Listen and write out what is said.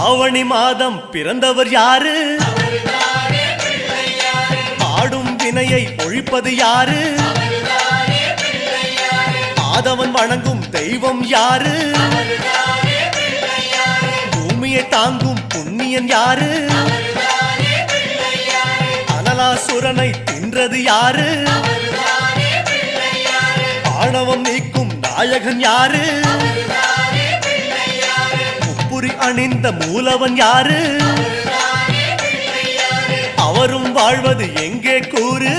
ஆவணி மாதம் பிறந்தவர் யாரு? ஆடும் வினையை ஒழிப்பது யாரு? ஆதவன் வணங்கும் தெய்வம் யாரு? பூமியை தாங்கும் புண்ணியன் யாரு? அனலாசுரனை தின்றது யாரு? ஆணவம் நீக்கும் நாயகன் யாரு? முப்புரி அணிந்த மூலவன் யாரு? அவரும் வாழ்வது எங்கே கூறு?